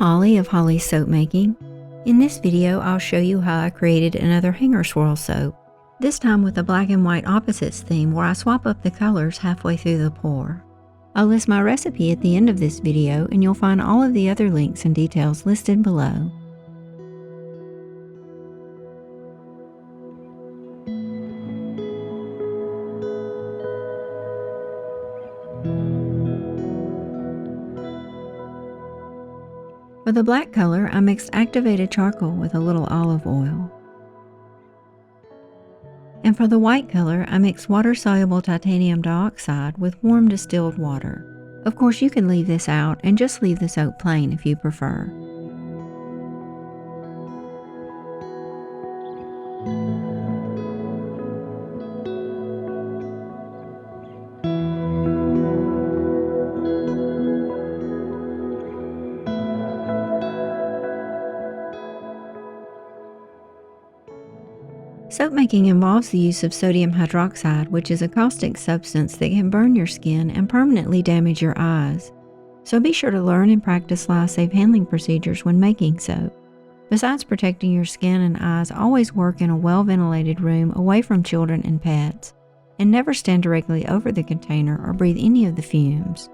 Holly of Holly's Soapmaking. In this video, I'll show you how I created another hanger swirl soap, this time with a black and white opposites theme where I swap up the colors halfway through the pour. I'll list my recipe at the end of this video and you'll find all of the other links and details listed below. For the black color, I mixed activated charcoal with a little olive oil. And for the white color, I mixed water-soluble titanium dioxide with warm distilled water. Of course, you can leave this out and just leave the soap plain if you prefer. Soap making involves the use of sodium hydroxide, which is a caustic substance that can burn your skin and permanently damage your eyes. So be sure to learn and practice safe handling procedures when making soap. Besides protecting your skin and eyes, always work in a well-ventilated room away from children and pets, and never stand directly over the container or breathe any of the fumes.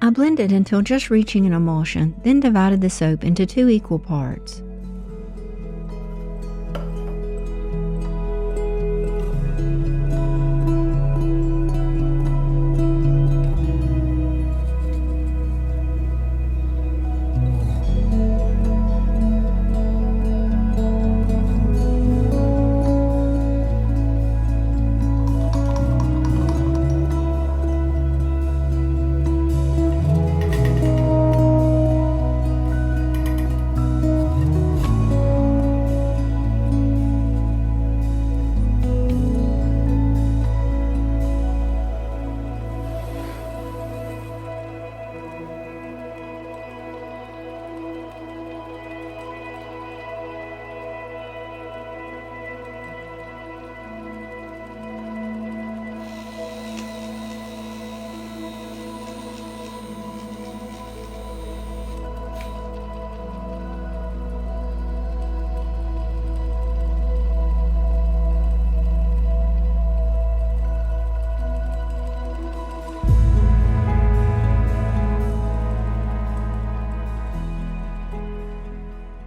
I blended until just reaching an emulsion, then divided the soap into 2 equal parts.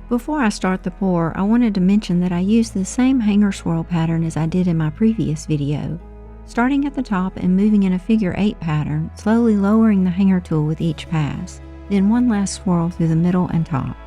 Before I start the pour, I wanted to mention that I used the same hanger swirl pattern as I did in my previous video, starting at the top and moving in a figure 8 pattern, slowly lowering the hanger tool with each pass, then one last swirl through the middle and top.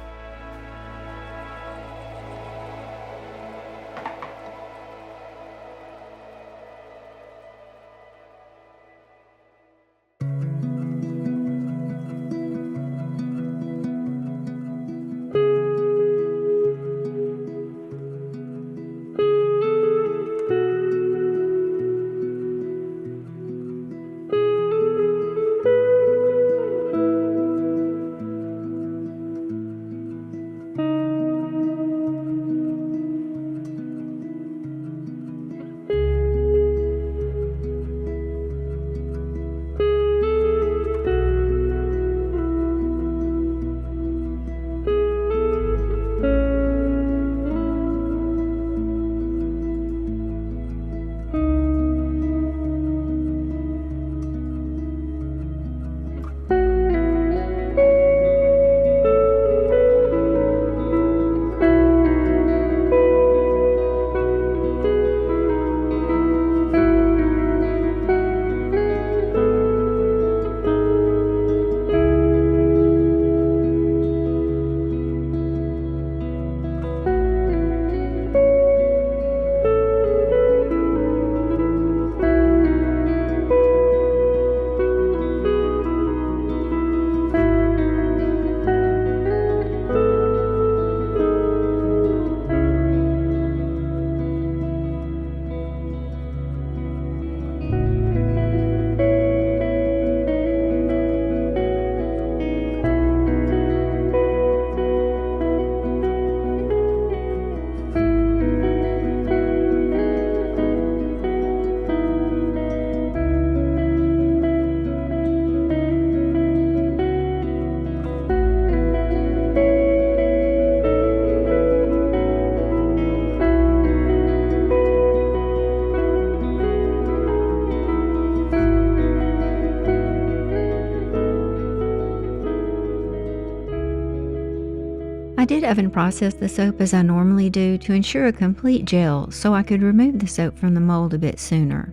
oven processed the soap as I normally do to ensure a complete gel so I could remove the soap from the mold a bit sooner.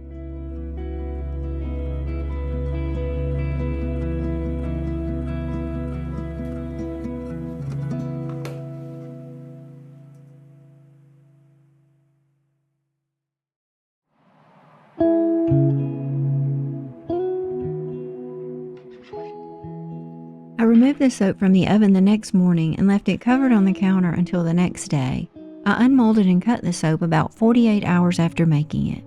I removed the soap from the oven the next morning and left it covered on the counter until the next day. I unmolded and cut the soap about 48 hours after making it.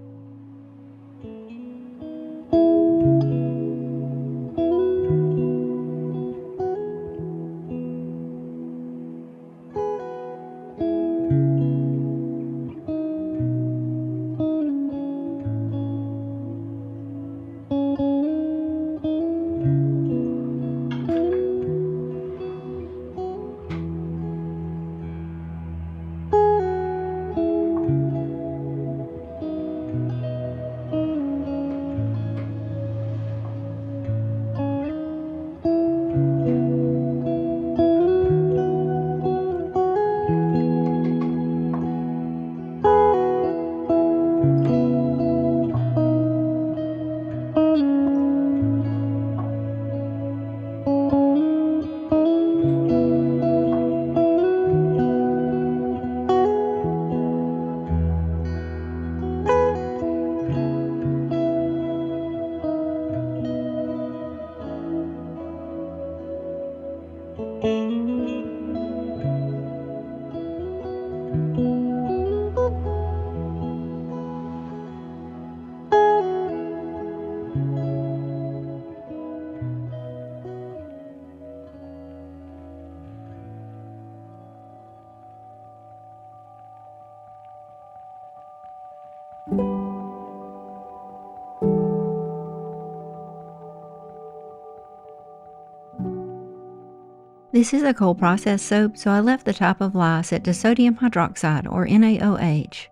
This is a cold processed soap, so I left the top of lye set to sodium hydroxide, or NaOH.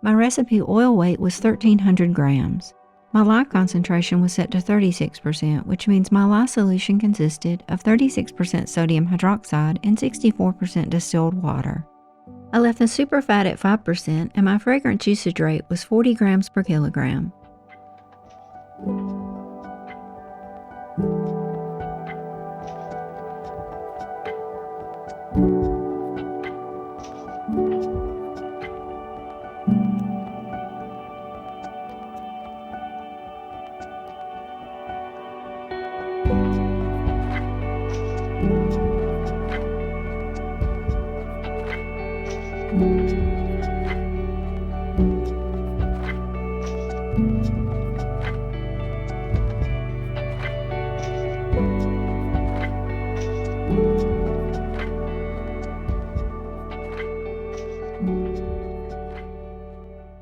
My recipe oil weight was 1,300 grams. My lye concentration was set to 36%, which means my lye solution consisted of 36% sodium hydroxide and 64% distilled water. I left the superfat at 5%, and my fragrance usage rate was 40 grams per kilogram.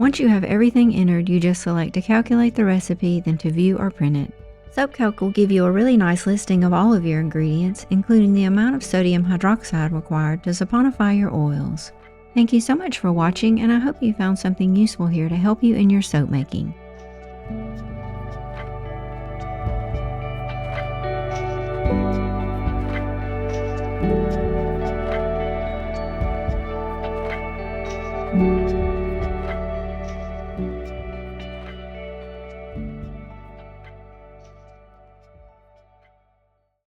Once you have everything entered, you just select to calculate the recipe, then to view or print it. SoapCalc will give you a really nice listing of all of your ingredients, including the amount of sodium hydroxide required to saponify your oils. Thank you so much for watching, and I hope you found something useful here to help you in your soap making.